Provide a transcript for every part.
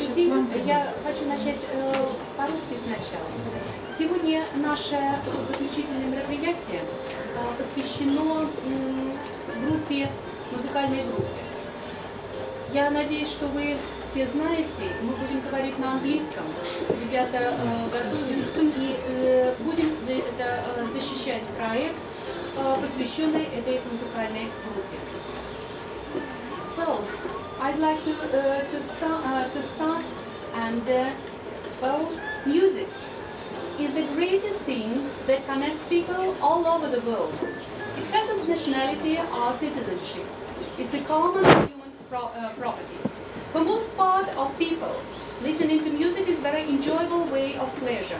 Здравствуйте. Я хочу начать по-русски сначала. Сегодня наше заключительное мероприятие посвящено музыкальной группе. Я надеюсь, что вы все знаете, мы будем говорить на английском. Ребята готовились и будем защищать проект, посвященный этой музыкальной группе. Well, I'd like to start and well, music is the greatest thing that connects people all over the world. It hasn't nationality or citizenship. It's a common human property. For most part of people, listening to music is a very enjoyable way of pleasure.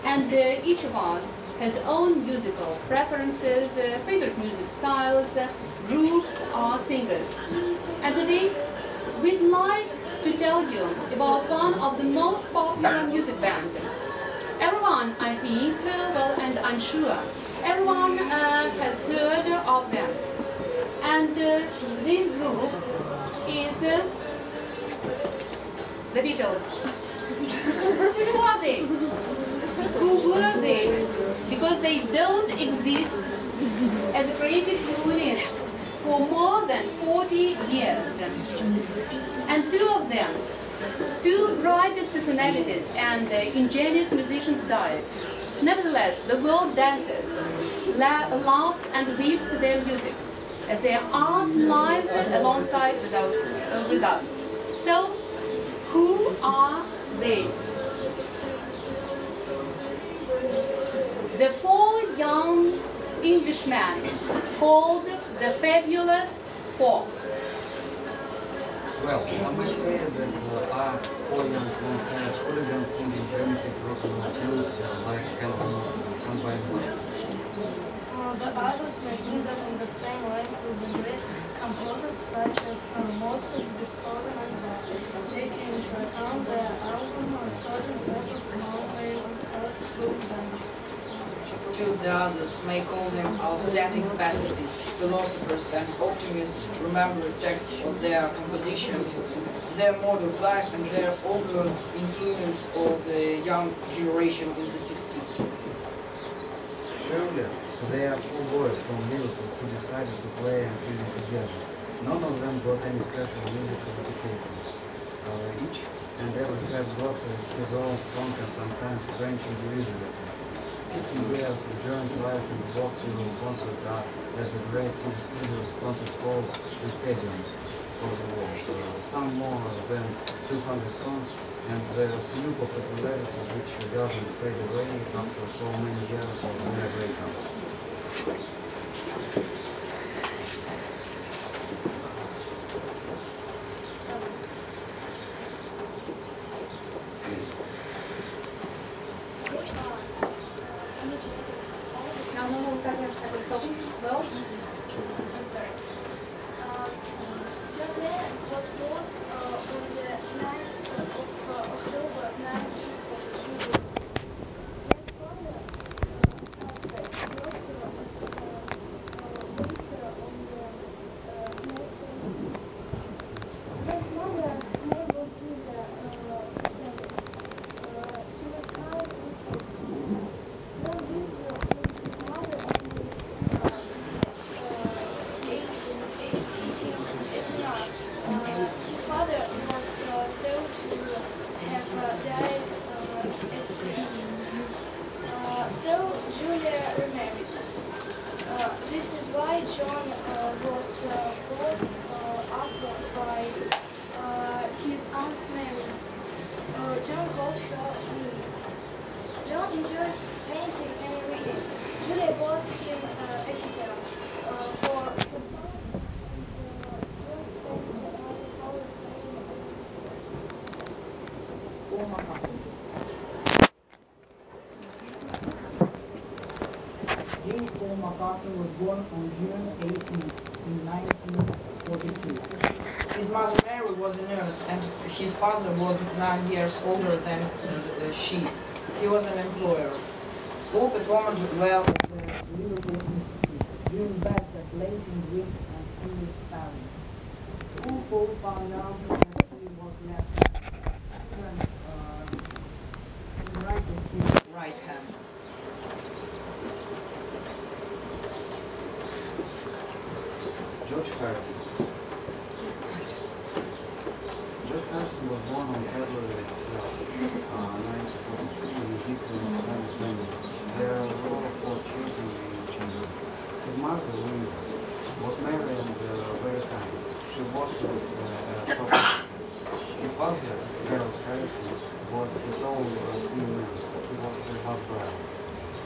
And each of us has own musical preferences, favorite music styles, groups or singers. And today, we'd like to tell you about one of the most popular music bands. Everyone, I think, well, and I'm sure, everyone has heard of them. And this group is the Beatles. Who are they? Who were they? Because they don't exist as a creative unit for more than 40 years. And two of them, two brightest personalities and ingenious musicians died. Nevertheless, the world dances, laughs and weeps to their music as their art lies alongside with us. So, who are they? The four young Englishmen called the Fabulous Four. Well, some might say that our four young hooligans singing primitive rock and blues like combined. The others may bring them in the same rank with the great composers such as Mozart, Beethoven, and Bach, taking into account their album Sgt. Pepper's Lonely Hearts Club Band. Still the others may call them outstanding pacifists, philosophers and optimists, remembering texts of their compositions, their mode of life and their obvious influence of the young generation in the 60s. Surely, they are four boys from Liverpool who decided to play and sing together. None of them got any special musical education. Each and every has got his own strong and sometimes strange individuality. 15 years of joint life in the boxing room concert are as a great TV studios, concert halls and stadiums for the world. Some more than 200 songs and their simple popularity which doesn't fade away after so many years of their breakup. Well, I'm sorry. John Lennon was born on the 9th of October 1942. His father his mother never did she was kind his father was thought to have died at sea. So Julia remarried. This is why John was brought up by his Aunt Mary. John called her Minnie. John enjoyed painting and reading. Julia bought him a guitar for James Paul McCartney was born on June 18th in 1942. His mother Mary was a nurse and his father was 9 years older than she. He was an employer. Paul performed well at the Liverpool Institute, doing best at Latin, Greek and English spelling. School Paul found out that he was left hand. Right of his right hand. George Harrison. George Harrison was born on February 12, 1943 in Houston, Pennsylvania. There were 4 children. His mother, Louisa, was married and very kind. She worked as a property. His father, Harold Harrison, was a tall, thin man. He was half brown.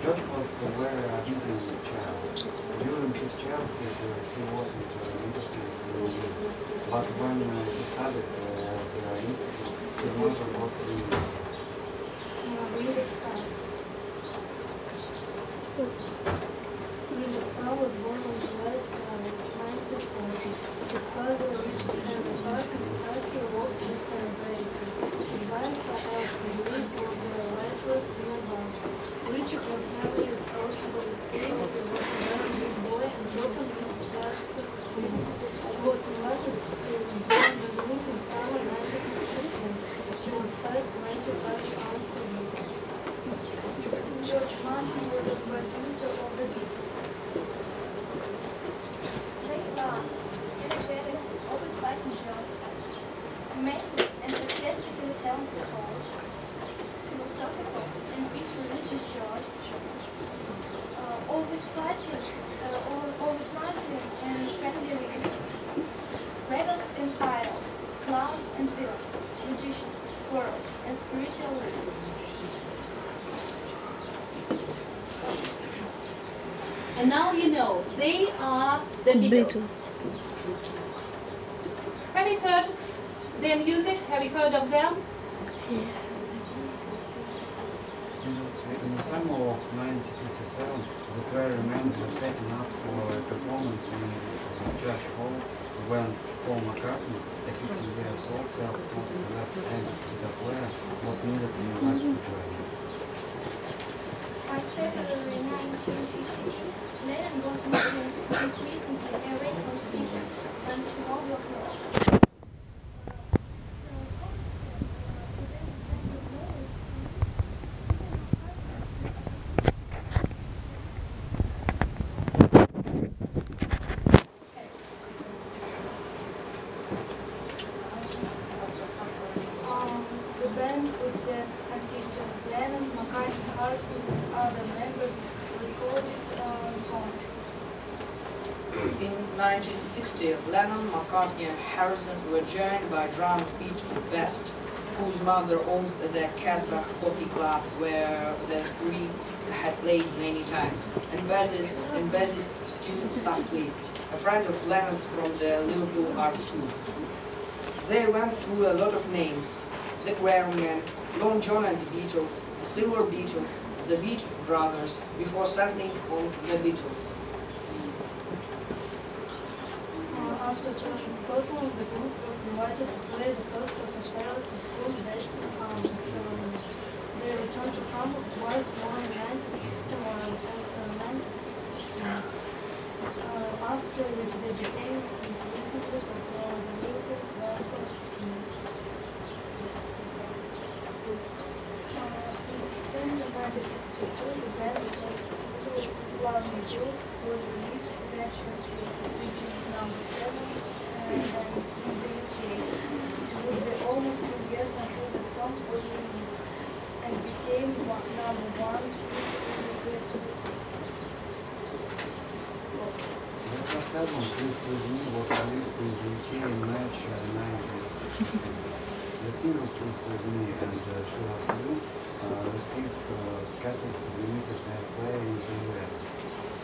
George was a very obedient child. During his childhood, he wasn't interested in music. But when he studied as an institute, his mother was doing Willis Starr was born on July 7, 1940. His father, Richard Henry Parker, started work in celebrating. His wife, Elsie Louise, was a waitress in a bar. Richard was very sociable with people. He was a very big boy and often used glasses at school. He was invited to join the group in summer 1963. He was 5 ounces of meat. George Martin was the producer of the Beatles. They are energetic, always fighting John, romantic and fantastically talented Paul, philosophical and big religious George, always fighting, always smiling and friendly, rebels and idols, clowns and villains, magicians, girls, and spiritual leaders. And now you know, they are the Beatles. Have you heard their music? Have you heard of them? In the summer of 1957, the choir remained setting up for a performance in Church Hall when Paul McCartney, a 15-year-old self-taught left-handed guitar player, was needed in live to join. By February 1958, Lennon was moving increasingly away from sleeping and to more rock and roll. The band would consist of Lennon, McCartney, Harrison, and other members recorded songs. In 1960, Lennon, McCartney and Harrison were joined by drummer Pete Best, whose mother owned the Casbah Coffee Club where the three had played many times, and bassist Stu Sutcliffe, a friend of Lennon's from the Liverpool Art School. They went through a lot of names: the Quarrymen, Long John and the Beatles, the Silver Beatles, the Beat Brothers, before settling on the Beatles. After Scotland, the group was invited to play the first professional school dates in Germany. They returned to Hamburg twice more in 1961 and 1962. After which they became increasingly popular in the Liverpool local scene. In September 1962, the band's first Love Me Do was released eventually, reaching number 7 and then in the UK. It would be almost 2 years until the song was released and became number 1 hit in the US. The first album, Please Please Me, was released in the UK in March 1960. The single Please Please Me and She Loves You received scattered limited airplay in the US.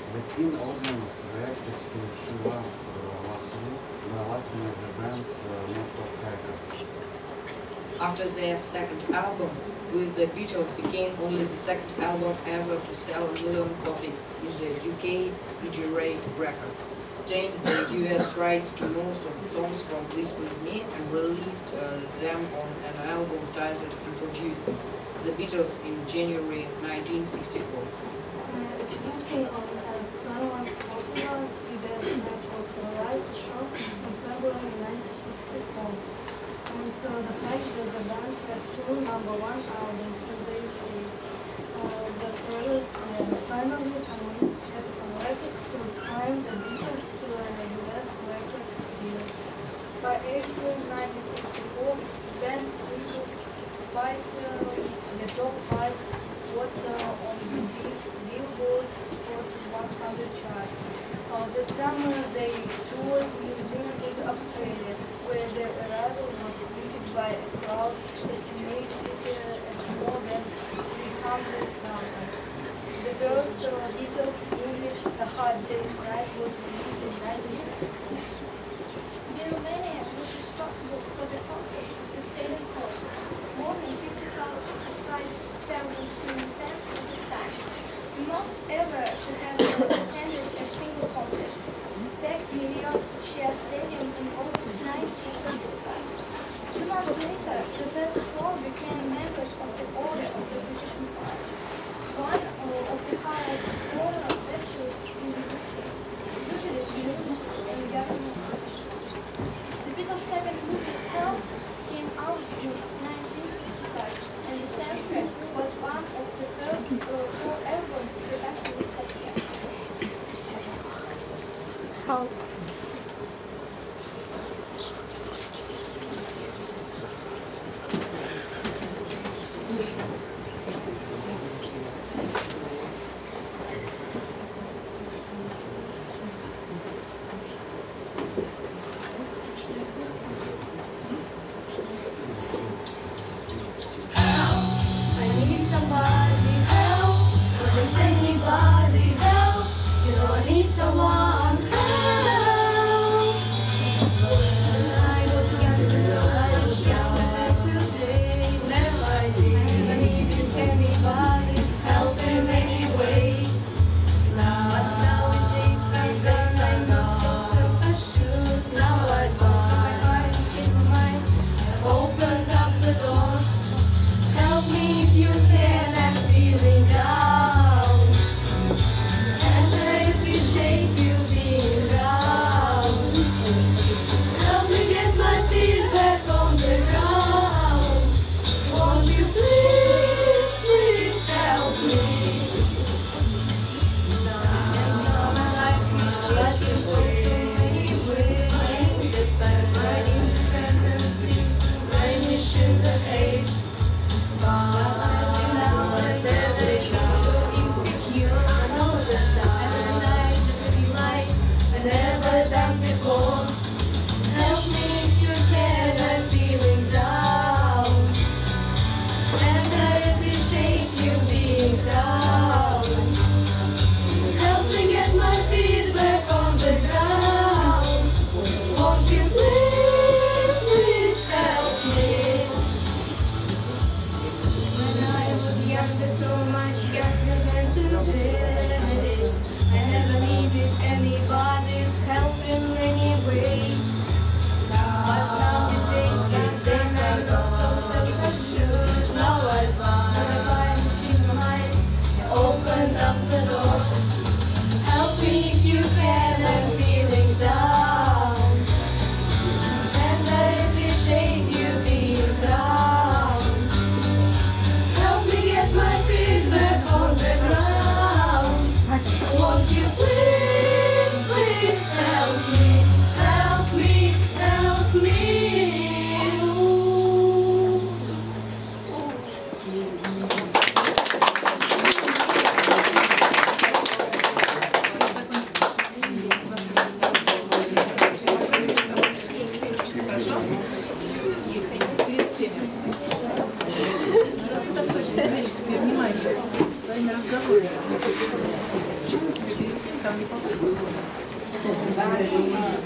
The teen audience reacted to She Loves You by laughing at the band's not-top records. After their second album, with the Beatles became only the second album ever to sell a million copies in the UK. PG Ray Records obtained the US rights to most of the songs from Please Please Me and released them on an album titled Introduced the Beatles in January 1964. Looking on someone's popular CD that popularized the show in February 1964. And the fact that the band had two #1 albums in the UK. The brothers finally convinced Capitol Records to sign the Beatles to a US record deal. By April 1964, the band's singles climbed the top 5 spots on the Billboard Hot 100 chart. That summer, they toured New Zealand and Australia, where their arrival was greeted by a crowd estimated at more than 300,000. The first Beatles movie, A Hard Day's Night, was released in 1964. Romania was responsible for the concert of the stadium concert. More than 55,000 screen fans at the time. The most ever to have attended a single concert. Packed New York's Shea Stadium in August 1965. 2 months later, the band four became members of the Order of the British Empire. One of the highest order vestals in the UK, usually used in government offices. The Beatles' second movie, Help, came out in 1965, and the soundtrack was one of the first 4 albums they actually set here. Help.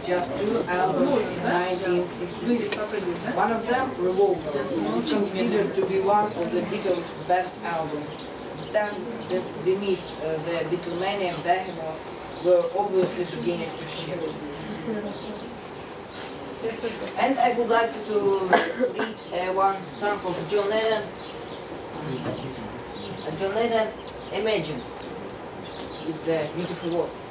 Just 2 albums in 1966. One of them, Revolver, is considered to be one of the Beatles' best albums. The sense that beneath the Beatlemania behemoth were obviously beginning to shift. And I would like to read one song of John Lennon. John Lennon, Imagine. It's beautiful words.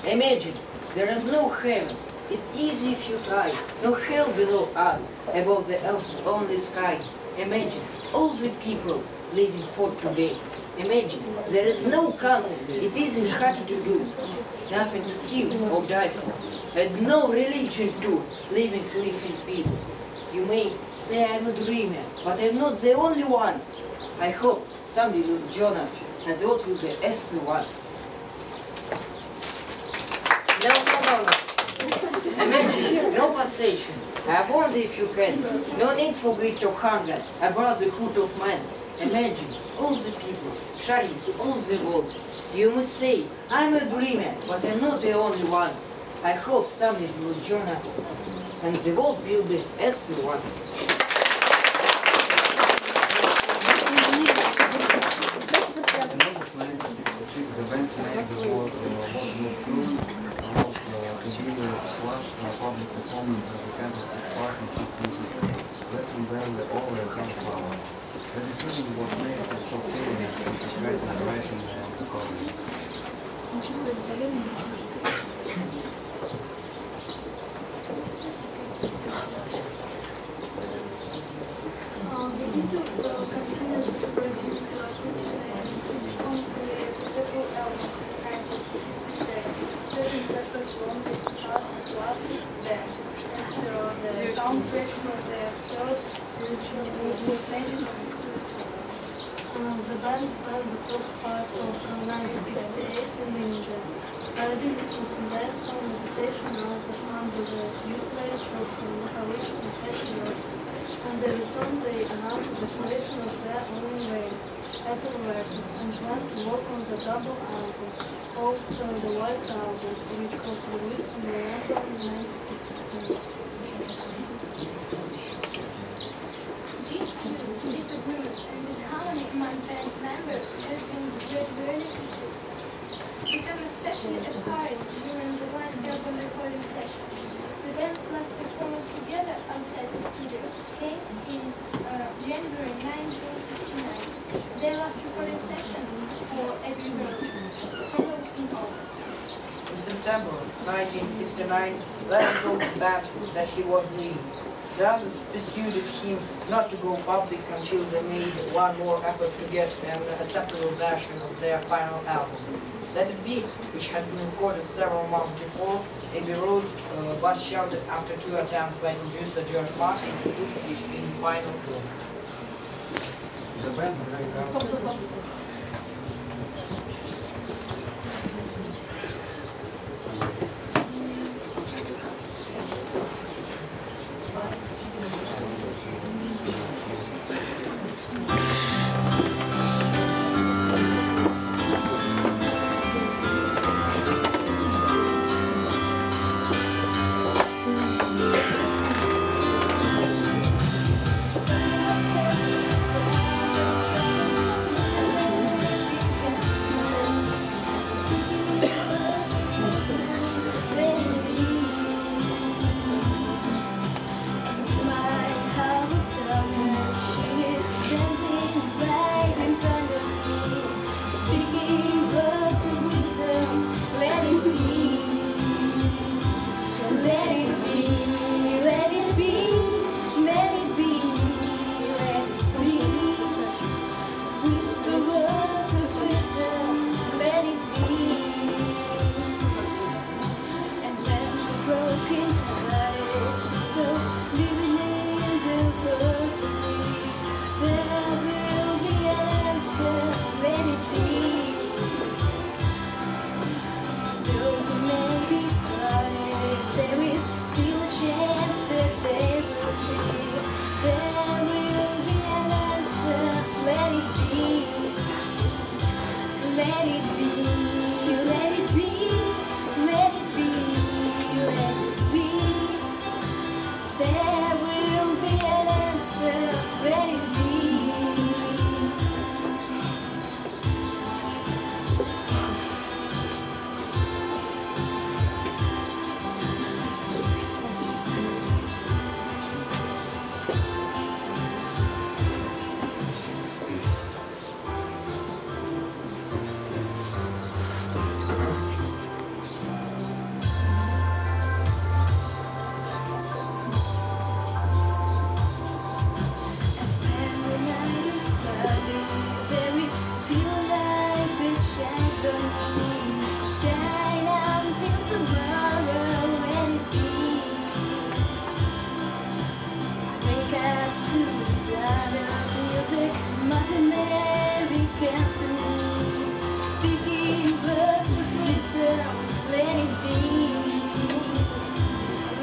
Imagine there is no heaven, It's easy if you try. No hell below us, above the earth's only sky. Imagine all the people living for today. Imagine there is no country, it isn't hard to do. Nothing to kill or die for. And no religion too, living to live in peace. You may say I'm a dreamer, but I'm not the only one. I hope somebody will join us, and the world will be as one. No. Imagine, no possession. I wonder if you can. No need for greed or hunger, a brotherhood of men. Imagine, all the people, sharing all the world. You must say, I'm a dreamer, but I'm not the only one. I hope somebody will join us, and the world will be as one. The event made the world more true, continued its last public performance as a candlestick partnership lesson barely all their power. The decision was made to stop killing and concentrate on the writing of the college. The Beatles continued to produce successful albums in 1967, serving purpose from the Hearts Club Band, and the soundtrack for their third future movie Magic of History Tour. The band spent the first part of 1968 in India, studying incidental meditation under the tutelage of Mahavishnu and festivals. And they returned, they announced the creation of their own way, Apple Records, and planned to work on the double album, called the White Album, which was released in November 1962. These feuds, disagreements, and disharmony among band members have been gradually increased, become especially apparent during the White Album recording sessions. The band's last performance together outside the studio came in January 1969. Their last recording session for Abbey Road followed in August. In September 1969, Lennon told the band that he was leaving. The others persuaded him not to go public until they made one more effort to get an acceptable version of their final album. Let It Be, which had been recorded several months before, Abbey Road, but shelved after 2 attempts by producer George Martin to put it in final form. The band's breakdown.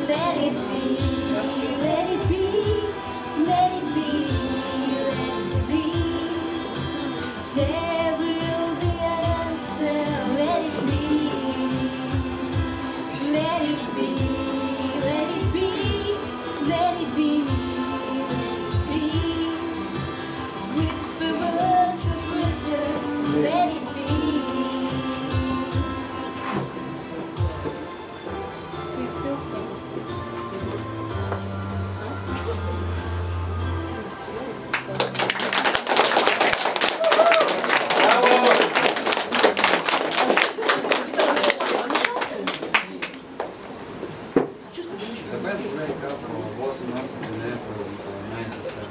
let it be, let it be, let it be, let it be. There will be an answer, let it be, let it be, let it be, let it be, let it be. Whisper words of wisdom, let it be. The best breakup was announced in April 1997.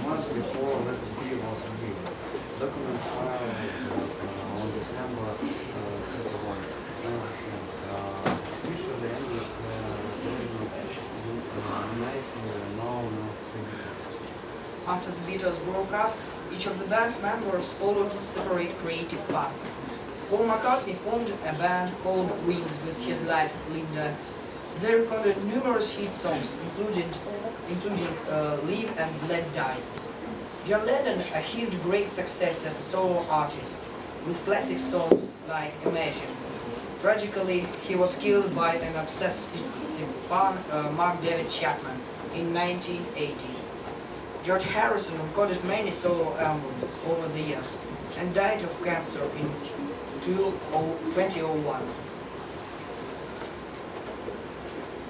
Months before Let It Be was released. Documents filed on December 31, 1997. Officially ended the united known as Singapore. After the Beatles broke up, each of the band members followed separate creative paths. Paul McCartney formed a band called Wings with his wife, Linda. They recorded numerous hit songs, including Live and Let Die. John Lennon achieved great success as solo artist, with classic songs like Imagine. Tragically, he was killed by an obsessive fan, Mark David Chapman, in 1980. George Harrison recorded many solo albums over the years and died of cancer in 2001.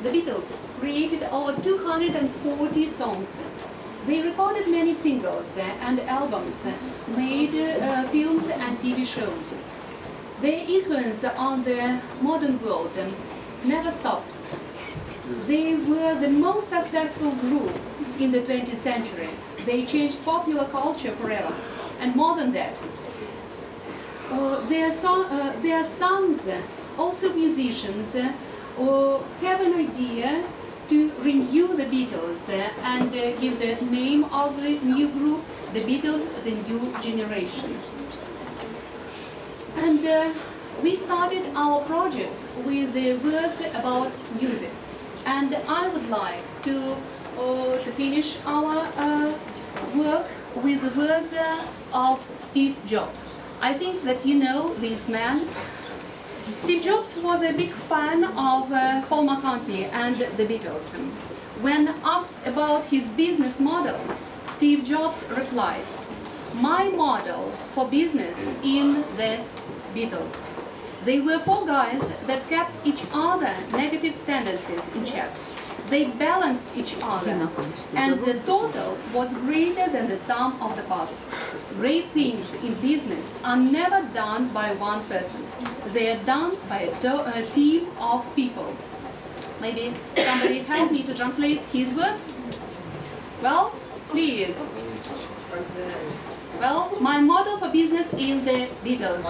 The Beatles created over 240 songs. They recorded many singles and albums, made films and TV shows. Their influence on the modern world never stopped. They were the most successful group in the 20th century. They changed popular culture forever. And more than that, their sons, also musicians, have an idea to renew the Beatles and give the name of the new group, the Beatles, the New Generation. And we started our project with the words about music. And I would like to finish our work with the words of Steve Jobs. I think that you know this man. Steve Jobs was a big fan of Paul McCartney and the Beatles. When asked about his business model, Steve Jobs replied, "My model for business in the Beatles. They were four guys that kept each other negative tendencies in check. They balanced each other, and the total was greater than the sum of the parts. Great things in business are never done by one person. They are done by a team of people." Maybe somebody help me to translate his words? Well, please. Well, my model for business in the Beatles.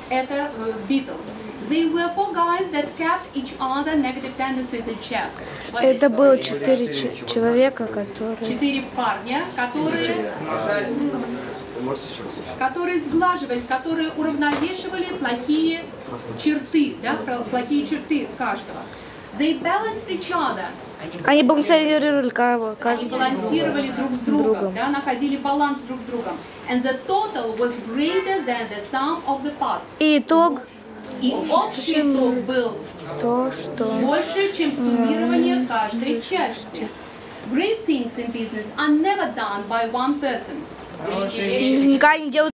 Это Beatles. They were four guys that kept each other negative tendencies in check. Это было 4 человека, Четыре парня, которые сглаживали, которые уравновешивали плохие черты, да, плохие черты каждого. They balanced each other. Они балансировали кого? Они балансировали друг с другом, да, находили баланс друг с другом. And the total was greater than the sum of the parts. И итог? И общий итог был больше, чем суммирование каждой части. Great things in business are never done by one person. Никогда не делают